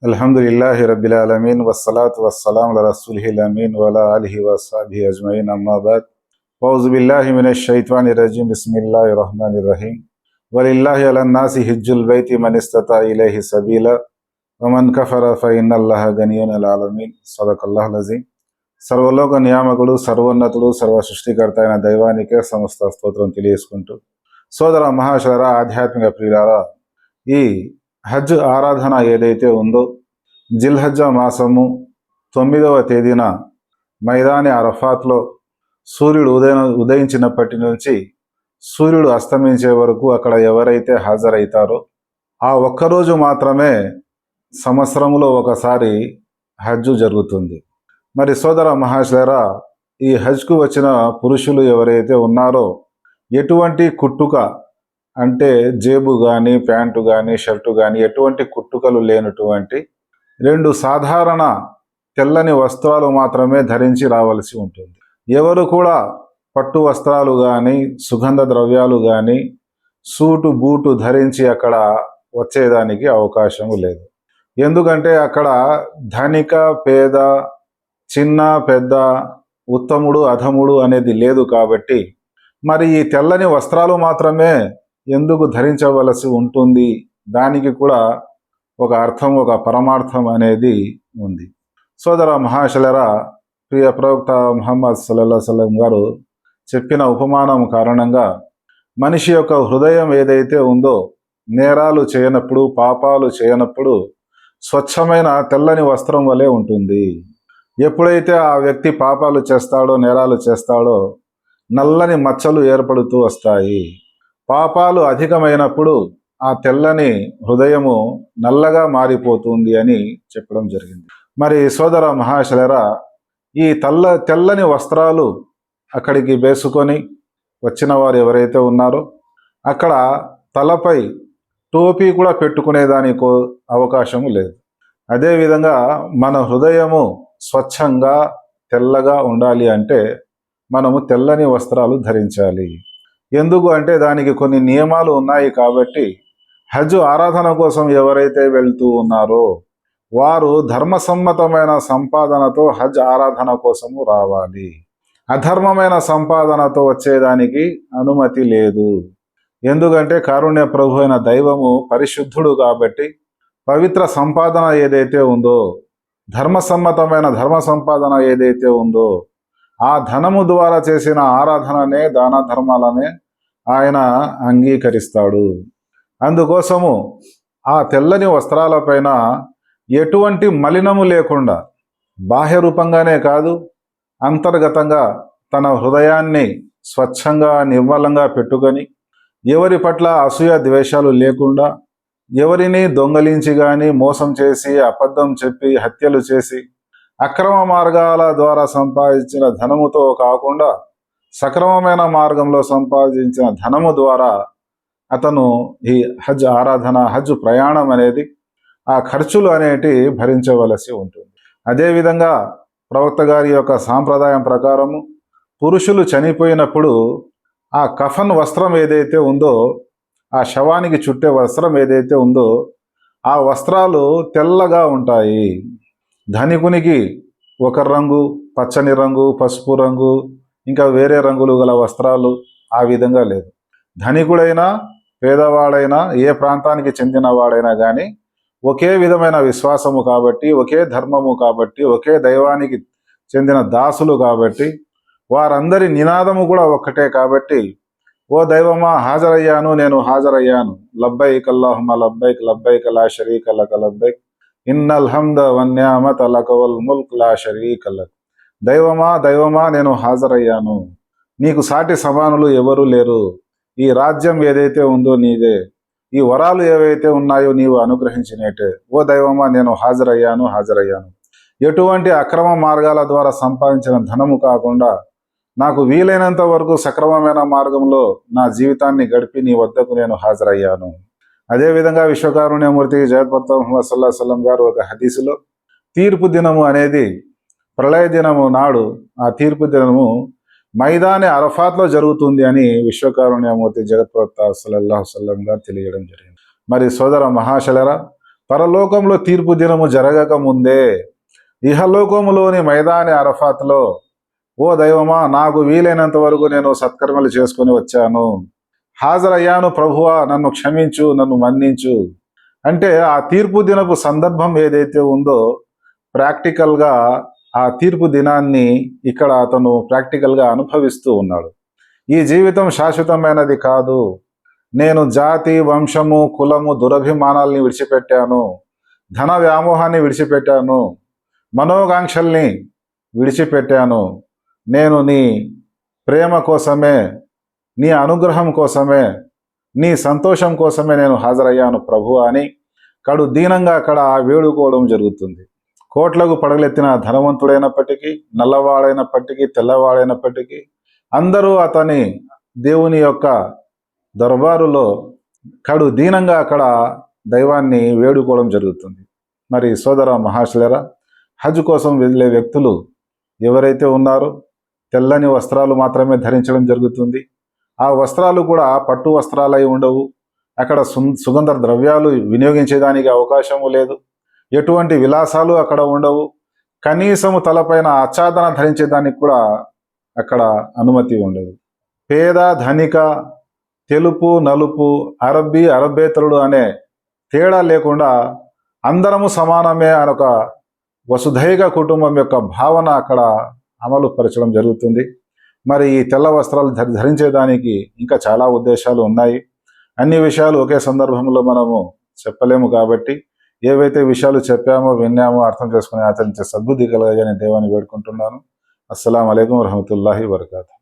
అల్హమ్దులిల్లాహి రబ్బిల్ ఆలమీన్ వస్సలాతు వస్సలాము అలా రసూలిహిల్ అమీన్ వలా ఆలిహి వస్సహబిహి అజ్మఈన్ అమ్మా బాద్ ఔజు బిల్లాహి మినష్ షైత్వానిర్ రజీం బిస్మిల్లాహిర్ రహ్మానిర్ రహీం వలిల్లాహి అలన్నాసి హిజ్జుల్ బైతి మన్ ఇస్తతా ఇలైహి సబీలా వమన్ కఫర ఫఇన్నల్లాహ గనియున్ అల్ ఆలమీన్ సదకల్లాహుల్ అజీం. సర్వలోక నియామకుడు, సర్వోన్నతుడు, సర్వ సృష్టికర్త అయిన దైవానికే సమస్త స్తోత్రం తెలియజేసుకుంటూ, సోదర మహాశరా, ఆధ్యాత్మిక ప్రియులారా, ఈ హజ్ ఆరాధన ఏదైతే ఉందో జిల్హజ్జా మాసము 9వ తేదీన మైదాని అరఫాత్లో సూర్యుడు ఉదయించినప్పటి నుంచి సూర్యుడు అస్తమించే వరకు అక్కడ ఎవరైతే హాజరవుతారో ఆ ఒక్కరోజు మాత్రమే సంవత్సరంలో ఒకసారి హజ్జు జరుగుతుంది. మరి సోదర మహాశరా, ఈ హజ్కు వచ్చిన పురుషులు ఎవరైతే ఉన్నారో ఎటువంటి కుట్టుక అంటే జేబు కానీ, ప్యాంటు కానీ, షర్టు కానీ ఎటువంటి కుట్టుకలు లేనటువంటి 2 సాధారణ తెల్లని వస్త్రాలు మాత్రమే ధరించి రావాల్సి ఉంటుంది. ఎవరు కూడా పట్టు వస్త్రాలు కానీ, సుగంధ ద్రవ్యాలు కానీ, సూటు బూటు ధరించి అక్కడ వచ్చేదానికి అవకాశం లేదు. ఎందుకంటే అక్కడ ధనిక పేద, చిన్న పెద్ద, ఉత్తముడు అధముడు అనేది లేదు కాబట్టి మరి ఈ తెల్లని వస్త్రాలు మాత్రమే ఎందుకు ధరించవలసి ఉంటుంది? దానికి కూడా ఒక అర్థం, ఒక పరమార్థం అనేది ఉంది. సోదర మహాశలరా, ప్రియ ప్రవక్త ముహమ్మద్ సల్లల్లాహు అలైహి వసల్లం గారు చెప్పిన ఉపమానం కారణంగా మనిషి యొక్క హృదయం ఏదైతే ఉందో నేరాలు చేయనప్పుడు, పాపాలు చేయనప్పుడు స్వచ్ఛమైన తెల్లని వస్త్రం వలె ఉంటుంది. ఎప్పుడైతే ఆ వ్యక్తి పాపాలు చేస్తాడో, నేరాలు చేస్తాడో నల్లని మచ్చలు ఏర్పడుతూ వస్తాయి. పాపాలు అధికమైనప్పుడు ఆ తెల్లని హృదయము నల్లగా మారిపోతుంది అని చెప్పడం జరిగింది. మరి సోదర మహాశలరా, ఈ తెల్లని వస్త్రాలు అక్కడికి వేసుకొని వచ్చిన వారు ఎవరైతే ఉన్నారో అక్కడ తలపై టోపీ కూడా పెట్టుకునేదానికి అవకాశము లేదు. అదేవిధంగా మన హృదయము స్వచ్ఛంగా తెల్లగా ఉండాలి అంటే మనము తెల్లని వస్త్రాలు ధరించాలి. ఎందుకు అంటే దానికి కొన్ని నియమాలు ఉన్నాయి కాబట్టి హజ్ ఆరాధన కోసం ఎవరైతే వెళ్తూ ఉన్నారో వారు ధర్మసమ్మతమైన సంపాదనతో హజ్ ఆరాధన కోసము రావాలి. అధర్మమైన సంపాదనతో వచ్చేదానికి అనుమతి లేదు. ఎందుకంటే కారుణ్య ప్రభు అయిన దైవము పరిశుద్ధుడు కాబట్టి పవిత్ర సంపాదన ఏదైతే ఉందో, ధర్మసమ్మతమైన ధర్మ సంపాదన ఏదైతే ఉందో ఆ ధనము ద్వారా చేసిన ఆరాధననే, దాన ధర్మాలనే ఆయన అంగీకరిస్తాడు. అందుకోసము ఆ తెల్లని వస్త్రాలపైన ఎటువంటి మలినము లేకుండా బాహ్య రూపంగానే కాదు, అంతర్గతంగా తన హృదయాన్ని స్వచ్ఛంగా నిర్మలంగా పెట్టుకొని ఎవరి పట్ల అసూయ ద్వేషాలు లేకుండా, ఎవరిని దొంగలించి కానీ, మోసం చేసి, అబద్ధం చెప్పి, హత్యలు చేసి, అక్రమ మార్గాల ద్వారా సంపాదించిన ధనముతో కాకుండా సక్రమమైన మార్గంలో సంపాదించిన ధనము ద్వారా అతను ఈ హజ్ ఆరాధన, హజ్ ప్రయాణం అనేది, ఆ ఖర్చులు అనేటి భరించవలసి ఉంటుంది. అదేవిధంగా ప్రవక్త గారి యొక్క సాంప్రదాయం ప్రకారము పురుషులు చనిపోయినప్పుడు ఆ కఫన్ వస్త్రం ఏదైతే ఉందో, ఆ శవానికి చుట్టే వస్త్రం ఏదైతే ఉందో ఆ వస్త్రాలు తెల్లగా ఉంటాయి. ధనికునికి ఒక రంగు, పచ్చని రంగు, పసుపు రంగు, ఇంకా వేరే రంగులు గల వస్త్రాలు ఆ విధంగా లేదు. ధనికుడైనా పేదవాడైనా ఏ ప్రాంతానికి చెందిన వాడైనా కానీ ఒకే విధమైన విశ్వాసము కాబట్టి, ఒకే ధర్మము కాబట్టి, ఒకే దైవానికి చెందిన దాసులు కాబట్టి, వారందరి నినాదము కూడా ఒక్కటే కాబట్టి, ఓ దైవమా హాజరయ్యాను, నేను హాజరయ్యాను, లబ్బైక్ అల్లాహుమ్మ లబ్బైక్, లబ్బైక్ లా షరీక లక లబ్బైక్, ఇన్నల్ హమ్ద వన్యామత లక వల్ ముల్క్ లా షరీక లక్. దైవమా, దైవమా, నేను హాజరయ్యాను, నీకు సాటి సమానులు ఎవరు లేరు, ఈ రాజ్యం ఏదైతే ఉందో నీదే, ఈ వరాలు ఏవైతే ఉన్నాయో నీవు అనుగ్రహించినట్టే. ఓ దైవమా, నేను హాజరయ్యాను, హాజరయ్యాను. ఎటువంటి అక్రమ మార్గాల ద్వారా సంపాదించిన ధనము కాకుండా నాకు వీలైనంత వరకు సక్రమమైన మార్గంలో నా జీవితాన్ని గడిపి నీ వద్దకు నేను హాజరయ్యాను. అదేవిధంగా విశ్వకారుణ్యమూర్తి జగత్ప్రవక్త ముహమ్మద్ సల్లల్లాహు అలైహి వసల్లం గారు ఒక హదీసులో తీర్పు దినము అనేది ప్రళయ దినము నాడు, ఆ తీర్పు దినము మైదాని అరఫాత్లో జరుగుతుంది అని విశ్వకారుణ్యమూర్తి జగత్ప్రవక్త సల్లల్లాహు అలైహి వసల్లం గారు తెలియడం జరిగింది. మరి సోదర మహాశలరా, పరలోకంలో తీర్పు దినము జరగక ముందే ఇహలోకములోని మైదాని అరఫాత్లో, ఓ దైవమా, నాకు వీలైనంత వరకు నేను సత్కర్మలు చేసుకొని వచ్చాను, హాజరయ్యాను ప్రభువా, నన్ను క్షమించు, నన్ను మన్నించు అంటే ఆ తీర్పు దినపు సందర్భం ఏదైతే ఉందో ప్రాక్టికల్గా ఆ తీర్పు దినాన్ని ఇక్కడ అతను ప్రాక్టికల్గా అనుభవిస్తూ ఉన్నాడు. ఈ జీవితం శాశ్వతమైనది కాదు. నేను జాతి, వంశము, కులము, దురభిమానాల్ని విడిచిపెట్టాను, ధన వ్యామోహాన్ని విడిచిపెట్టాను, మనోకాంక్షల్ని విడిచిపెట్టాను. నేను నీ ప్రేమ కోసమే, నీ అనుగ్రహం కోసమే, నీ సంతోషం కోసమే నేను హాజరయ్యాను ప్రభు అని కడు దీనంగా అక్కడ వేడుకోవడం జరుగుతుంది. కోట్లకు పడగలెత్తిన ధనవంతుడైనప్పటికీ, నల్లవాడైనప్పటికీ, తెల్లవాడైనప్పటికీ అందరూ అతని దేవుని యొక్క దర్బారులో కడు దీనంగా అక్కడ దైవాన్ని వేడుకోవడం జరుగుతుంది. మరి సోదర మహాశయులారా, హజ్ కోసం వెళ్ళే వ్యక్తులు ఎవరైతే ఉన్నారో తెల్లని వస్త్రాలు మాత్రమే ధరించడం జరుగుతుంది. ఆ వస్త్రాలు కూడా పట్టు వస్త్రాలై ఉండవు. అక్కడ సుగంధ ద్రవ్యాలు వినియోగించేదానికి అవకాశము లేదు. ఎటువంటి విలాసాలు అక్కడ ఉండవు. కనీసము తలపైన ఆచ్ఛాదన ధరించేదానికి కూడా అక్కడ అనుమతి ఉండదు. పేద, ధనిక, తెలుపు, నలుపు, అరబ్బేతరుడు అనే తేడా లేకుండా అందరము సమానమే అనొక వసుధైక కుటుంబం యొక్క భావన అక్కడ అమలు పరచడం జరుగుతుంది. మరి ఈ తెల్ల వస్త్రాలు ధరించేదానికి ఇంకా చాలా ఉద్దేశాలు ఉన్నాయి. అన్ని విషయాలు ఒకే సందర్భంలో మనము చెప్పలేము కాబట్టి ఏవైతే విషయాలు చెప్పామో, విన్నామో అర్థం చేసుకుని ఆచరించే సద్బుద్ధి కలగాలని దేవాన్ని వేడుకుంటున్నాను. అస్సలాము అలైకుం వరహమతుల్లాహి వబరకాతుహు.